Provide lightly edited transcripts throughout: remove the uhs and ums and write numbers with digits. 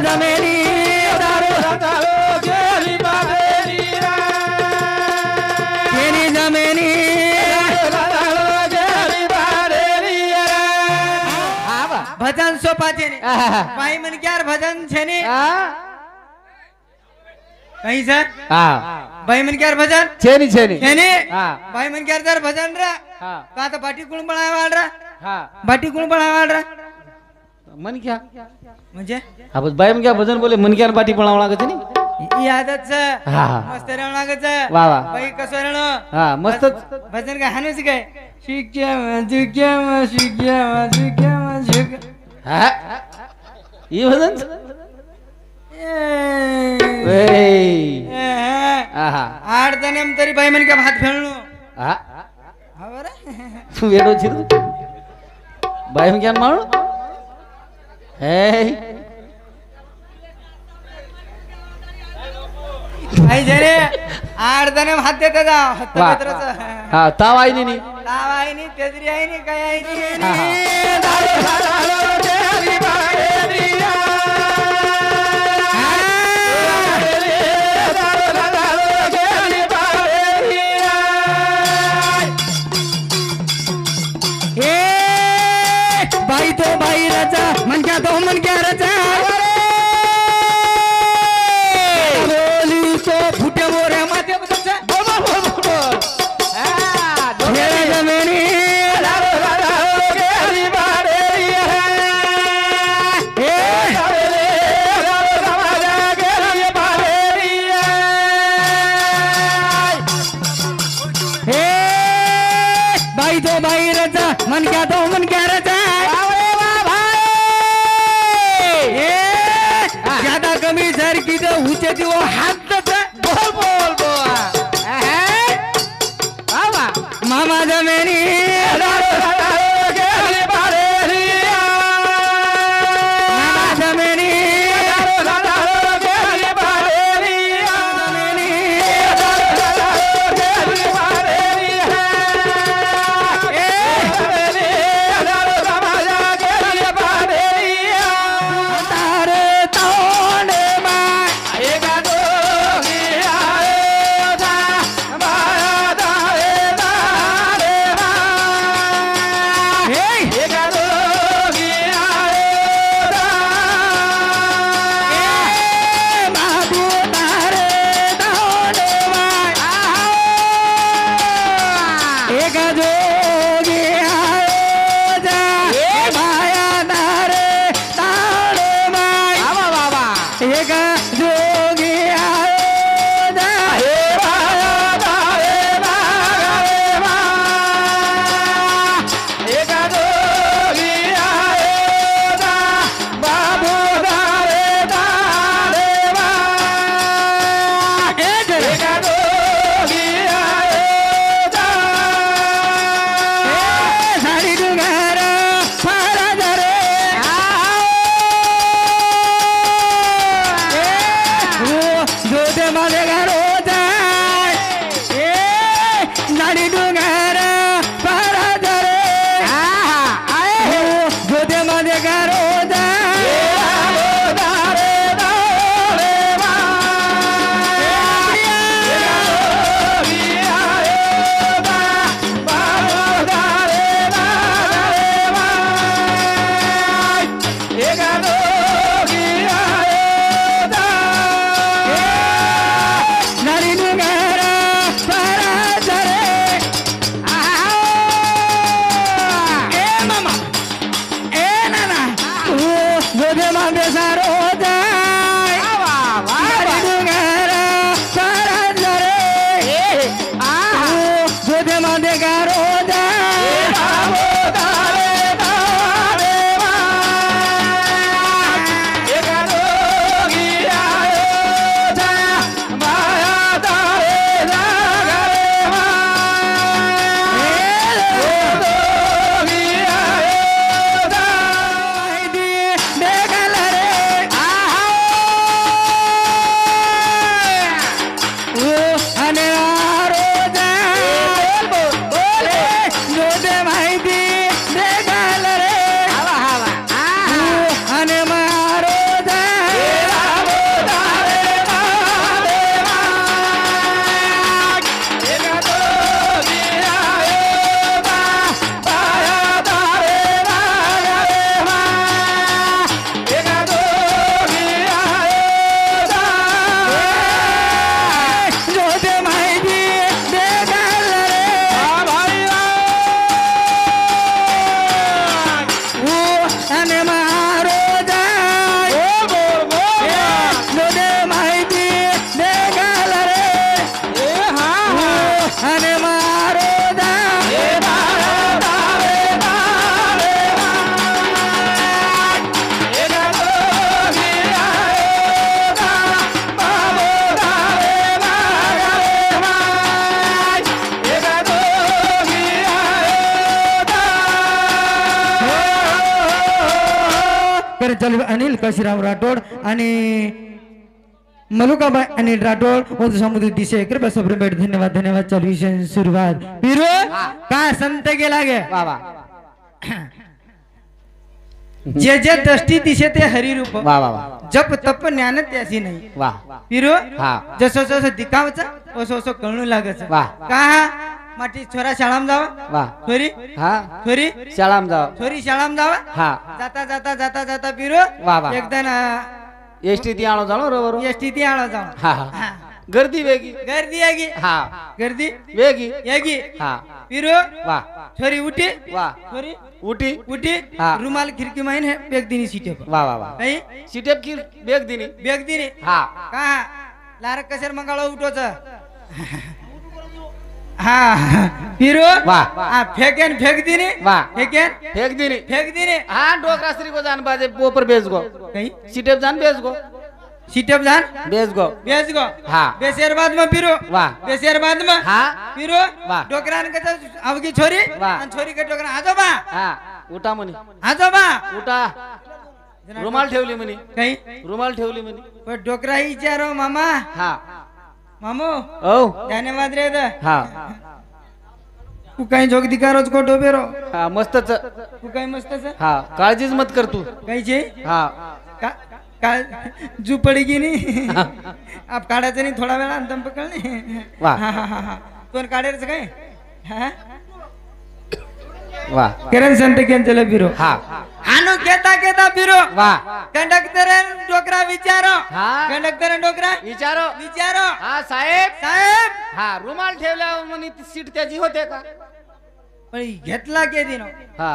जमेनी दारू केली बाबेली केली जमेनी केली बाबेली भजन सोपा छे ने भाई मन क्यार भजन छे ने कहीं सर हां भाई मन क्यार भजन छे नी हां भाई मन क्यार जर भजन रा हां का तो बाटी कुण बनावाड रा हां बाटी कुण बनावाड रा मन क्या म्हणजे हा बस बाय मन क्या भजन बोले मन क्या पाठी पळावं लागत नी ही आदत छ हा मस्त राव लागत छ वा वा भाई कसं रण हा मस्त भजन का हानच काय शिक्या हा ये भजन ए आहा आठ जणम तरी भाई मन क्या भात फेळणो हा हा बरं तू वेडो छी बाय मन क्या मारू हे भाई जरे आठ जणम हात देता जा हत्त वा. मित्रच हा ताव आई नी ताव आहे नी तेजरी आहे नी काय आहे नी हा, हा. दारू केली बाबेली भाई तो भाई रचा मन क्या तो मन क्या रचा बोली तो फुटे मोरे माथे बचा बोल मेरे जमेनी केली बाबेली भाई तो भाई रचा मन क्या तो मन क्या रचा ज्यादा कमी जर की तो ऊंचे ती वो हात बोल बोल बोल मामा जमेनी केली बाबेली मामा जमेनी केली बाबेली केली बाबेली तारे तोंड मा करंजल अनिल काशीराम राठोड आणि मलुकाबाई अनिल राठोड व समुद्र दिशे कृपया सबरे भेट धन्यवाद धन्यवाद चालू विषय सुरुवात पिरो का संत गेला गे वा वा जे जे दृष्टी दिशे ते हरिरूप वा वा वा जप तप ज्ञान त्यासी नाही वा पिरो हा जसं जसं दिखावचं असं असं कळू लागायचं वा का माटी छोरा शाळाम जावा वा छोरी हा छोरी शाळाम जाव छोरी शाळाम जावा हा जाता जाता जाता जाता पिरो वा वा एकदा एसटी ती आणो जाणो बरोबर एसटी ती आळा जावा हा हा गर्दी वेगी गर्दी यागी हा गर्दी वेगी यागी हा पिरो वा छोरी उठी वा छोरी उठी उठी हा. रुमाल खिडकी माहीन है बेग दिनी सीटे पर वा वा वा काही सीटेप की बेग दिनी बेग दिनी हा का लार कशर मंगाळा उठोच हा पिरो वा हा फेकेन फेक दिनी वा फेकेन फेक दिनी फेक दिनी हाँ डोकरा श्री को जान बाजे पोपर बेच गो काही सीटेप जान बेच गो सीटेप जान बेच गो बेच गो हाँ बेसेर बाद में पिरो वाह बेसेर बाद में हाँ पिरो वाह डोकरान के आवगी छोरी वाह आणि छोरी के डोकरा आजोबा हाँ उठा म्हणे आजोबा उठा रुमाल ठेवली म्हणे काही रुमाल ठेवली म्हणे पण डोकरा ही विचारो मामा हा मामू ओ धन्यवाद रे द हा तू काही जोग दिकारोच को डोबेरो हा मस्तच तू काही मस्तच हा काळजीच मत कर तू काही छे हा का का जू पडेगी नहीं आप काढायचं नाही थोडा वेळा दम पकडणे वाह. हा हा हा हा पण काढायचं काय हा वा किरण संत केंचल बिरो हा हानो केता केता बिरो वा कंडक्टर डोकरा विचारो हा कंडक्टर डोकरा विचारो विचारो हा साहेब साहेब हा रुमाल ठेवल्यावर म्हणे ती सीट त्याची होते का पण घेतला के दिनो हा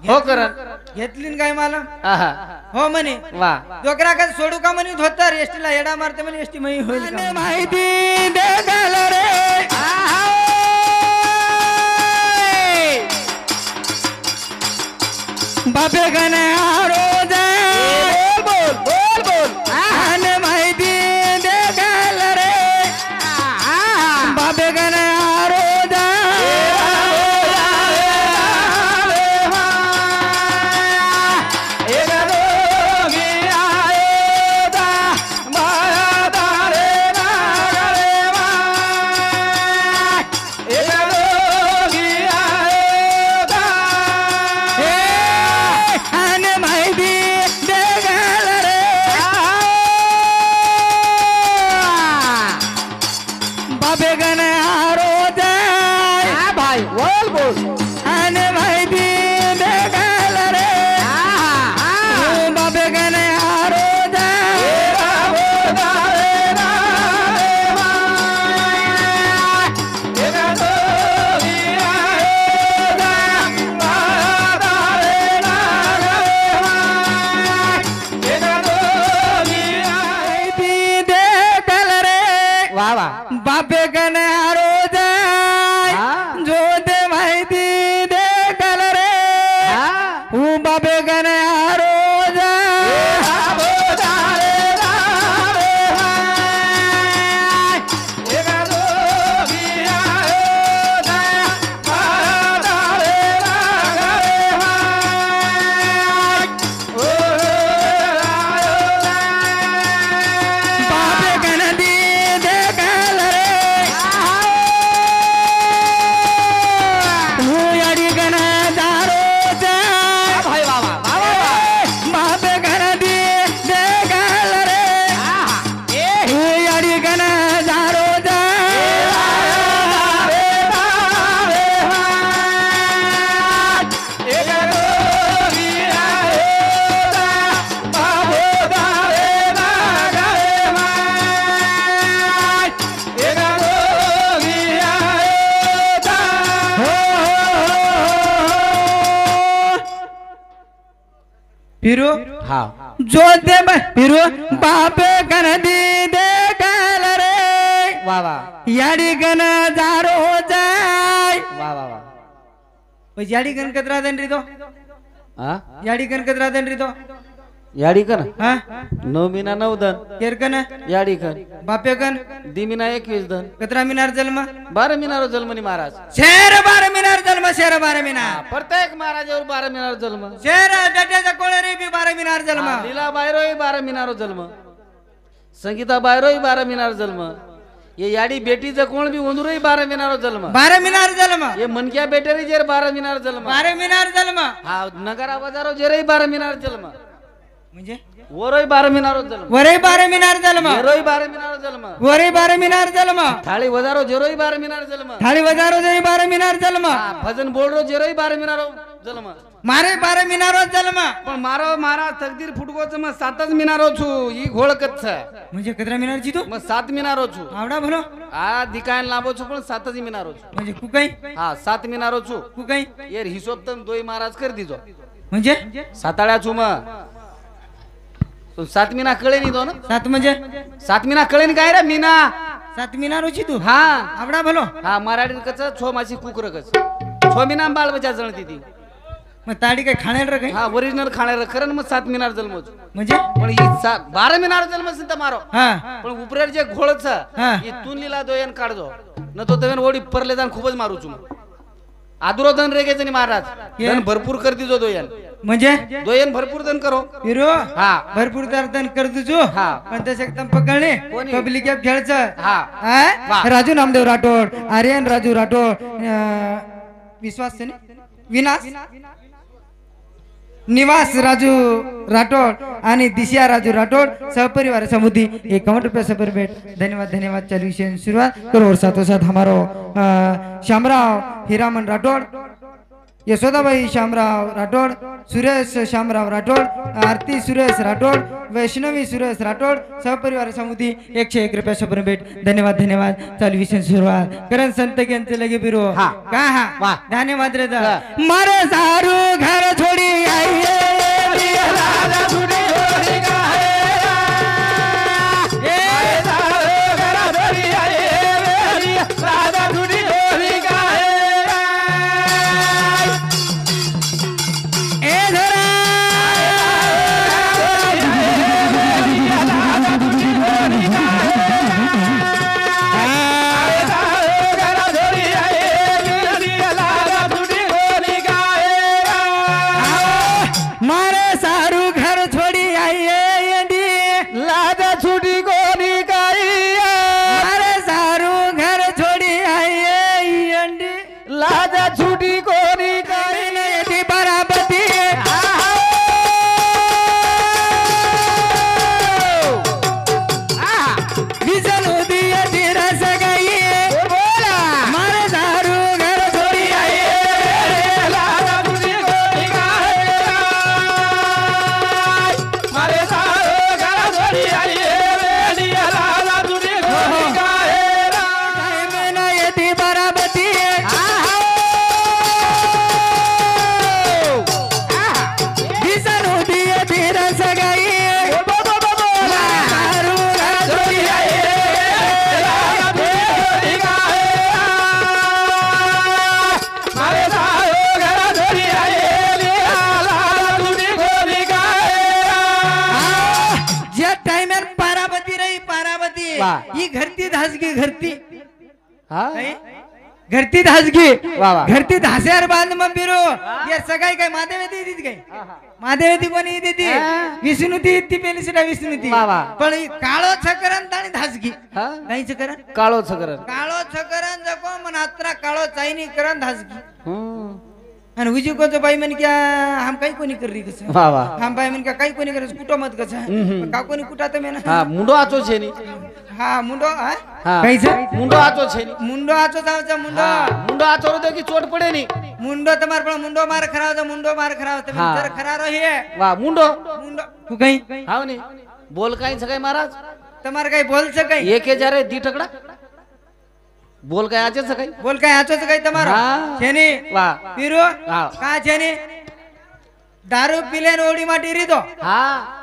हो करण घेतली न काय मला हा हो म्हणे वा डोकरा का सोडू का म्हणे धोतर एसटीला येडा मारते म्हणे एसटी मही होईल का माहिती दे गल रे बापे गणे रोज बोल बोल बोल आने माहिती दे गल रे बापे गणे रोज बापे गणे रोज जो दे माहिती दे गल रे बापे गणे रोज फिरू हा जो दे फिरू बापे गण दी दे गल रे वा वा याडी गण जारो जाय वा वा वा याडी गण कतरा देन रे तो हा याडी गण कतरा देन रे तो याडी कन हा 9 मीना 9 दन केरकन याडी कन बापेकन 2 मीना 21 दन कतरा मिनार जन्म 12 मीनारो जन्मनी महाराज शेर 12 मिनार जन्म शेर 12 मिनार प्रत्येक महाराजावर 12 मीनारो जन्म शेर बेट्याचा कोळरी बी 12 मिनार जन्म लीला बायरोही 12 मीनारो जन्म संगीता बायरोही 12 मीनार जन्म ये याडी बेटीचं कोण बी उंदरोही 12 मीनारो जन्म 12 मिनार जन्म ये मनक्या बेटेरी जेर 12 मीनार जन्म 12 मिनार जन्म हा नगरा बाजारो जेरही 12 मीनार जन्म म्हणजे वरोही 12 मीनारो जन्म वरे 12 मिनार जन्म जेरोही 12 मीनारो जन्म वरे 12 मिनार जन्म थाळी वजारो जेरोही 12 मीनार जन्म थाळी वजारो जरी 12 मिनार जन्म भजन बोलरो जेरोही 12 मीनारो जन्म मारे 12 मिनारो जन्म पण मारो मारा तकदीर फुटकोच मग 7च मिनारो छु ही घोळकच म्हणजे कतरा मिनारची तू मग 7 मिनारो छु आवडा भलो आ दिकायन लांबो छु पण 7च मिनारो छु म्हणजे कुकाई हा 7 मिनारो छु कुकाई येर हिशोब तन दोई महाराज कर दीजो म्हणजे साताळ्या छु मग 7 मीना कळे नाही दो ना 7 म्हणजे 7 मीना कळे नाही काय रे मीना 7 मिनारोची तू हा आवडा भलो हा मराठीत कच छो मासी कुकर कच छो मीना बाळ बचा जळती ती मग ताडी काय खाण्याला रे काय हा ओरिजिनल खाणार खरं मग 7 मिनार जन्मच म्हणजे पण ही 12 मिनार जन्म सिंत मारो हा पण उपरेर जे घोळच हा. इथून लिला दोयन काढजो न तो तवेन ओडी परले जाण खूपच मारू छु आदुरो दन रेगेच नि महाराज दन भरपूर कर दीजो दोयन म्हणजे दोयन भरपूर दन करो हिरो हा भरपूर दर्दन कर तुझो हा. पण तसे एकदम पकडले कोणी? पब्लिक ऍप खेळचं हा हा? वा. राजू नामदेव राठोड आर्यन राजू राठोड विश्वास से नहीं? विनाश निवास राजू राठोड आणि दिशा राजू राठोड सहपरिवार समुदी 51 रुपये सपर भेट धन्यवाद धन्यवाद चल विषय शुरुआत करो और साथों साथ हमारो श्यामराव हीरामन राठोड यशोदाबाई श्यामराव राठोड सुरेश श्यामराव राठोड आरती सुरेश राठोड वैष्णवी सुरेश राठोड सहपरिवार समुदी 101 रुपये सपर भेट धन्यवाद धन्यवाद चल विषय शुरुआत करण संत के अंत लगे बिरो हा. का हा वाह. धन्यवाद रे दा हा. मारे सारू घर छोड़ी आइए राजा छुटी होरी का है राजा छुटी होरी का ए धरा मारे सारू घर छोड़ी आइए यदि लाजा छुटी कोनी काई मारे सारू घर छोड़ी आइए यदि लाजा छुटी कोनी काई यदि बराबती विजन उदी यदि रस गई मारे सारू घर छोड़ी आइए लाजा छुटी कोनी काई मारे सारो घर छोड़ी आई लाजा छुटी कोनी काई मैंने यदि बराबती विजन उदी यदि रस गई सारू घर छोड़ी ज्या टाइमर पारावती रही पारावती वाह. ही घरती धासगी घरती हा नाही? घरती धासगी वाह, वाह. घरती धास्यावर बांध मग बिरो ये सगळी काय मादेवती देत काय मादेवती कोणी देते हा. विष्णुती ती पेली सुद्धा विष्णुती वाह, वाह. पण ही काळो छकरन आणि धासगी हा? काही छकरन काळो छकर काळो छकरन जको मन आत्रा काळो चाईनी करन धासगी आणि उजी को बाई म्हण क्या हम काही कोणी करी कसं वा वा हम बाई म्हण का काही कोणी करस कुटो मत कसं का कोणी कुटा तर मेना हा मुंडो आचो छे नी हा मुंडो हा हा काहीच मुंडो आचो छे नी मुंडो आचो जावचा मुंडो हा मुंडो आचो रो की चोट पडे नी मुंडो તમાર પણ મુંડો માર ખરાવ મુંડો માર ખરાવ તમે હા. જર ખરા રહી वा मुंडो મુંડો તું કઈ हाव नी बोल काय सकाळी महाराज તમાર કઈ બોલ છે કઈ एक हजार दी ठकडा बोल काय आचे सकाळी બોલ કઈ આચો છે કઈ તમારો હા. છે ની वा પીરો હા. કા છે ની દારૂ પીલેન ઓડી માટી રીતો हा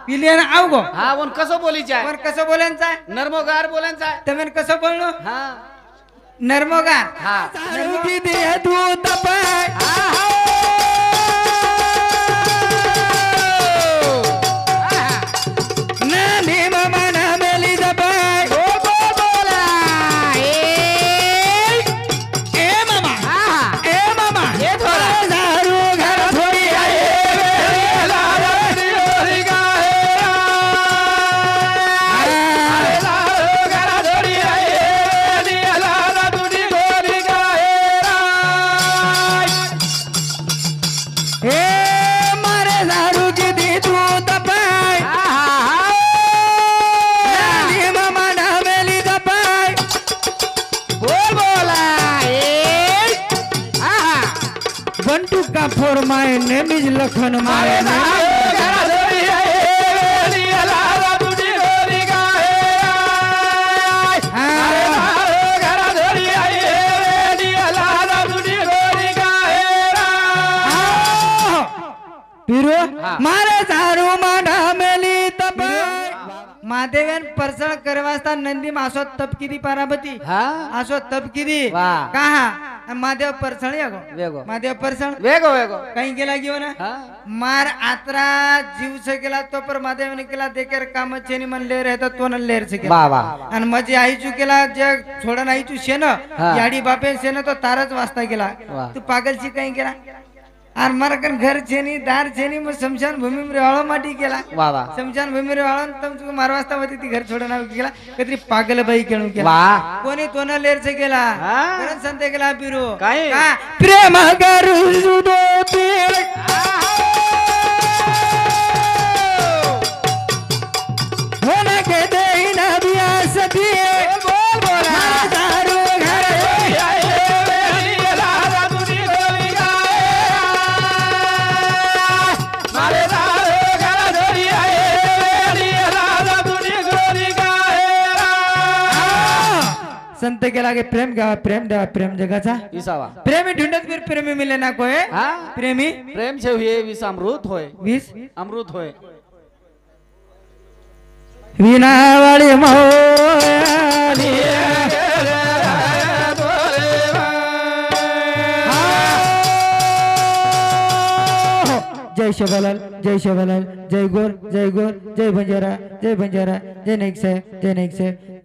પીલેન આવગો हा वन कसं बोलीच आहे पण कसं बोलेन चाय नर्मगार बोलायचं आहे તમે कसं बोलनो हा नर्मोगार हा नर्मोगी दे तू तपाय हे मारे दारू की दी तू तपाय मामा डामेली तपाय बोल बोला बंटू का for my name is Lakhan माय पिरो मारे दारू माडा मेली तप महादेवन परसळ करवास्ता नंदी मासो तपकिदी पाराबती हा आसो तपकिदी वाह. कहा महादेव परसळ यागो वेगो महादेव परसळ वेगो वेगो काही गेला घेऊ ना हा मार आत्रा जीव से केला तो पर महादेवने केला देकर काम चेनी मन लेर है तो न लेर से केला वा वा आणि मजे आईचू केला जे छोडन आईचू शेन हा. याडी बापे शेन तो तारच वाजता गेला वाह. तू पागलची काही केला आणि मारकन घर छेनी दार छेनी मग शमशान भूमी रे हळो माटी केला वा वा शमशान भूमी रे हळो तम तू मारवास्ता होती ती घर छोडना केला कतरी पागल बाई केणू केला वा कोणी तो न लेर से केला हा. कारण संते केला पिरो काय? का प्रेम करू दो पीर होने के देना बियास दिए बोल बोला दारू घर संत केला के प्रेम गावा प्रेम देवा प्रेम जगाचा विसावा प्रेमी ढूंढत फिर प्रेमी मिले ना कोय हा प्रेमी प्रेम छे हुए विष अमृत होय वीस अमृत होय विनावाळी मोयाली जय शिवलाल जय शिवलाल जय गोर जय गोर जय बंजारा जय बंजारा जय नाईक साहेब जय नाईक साहेब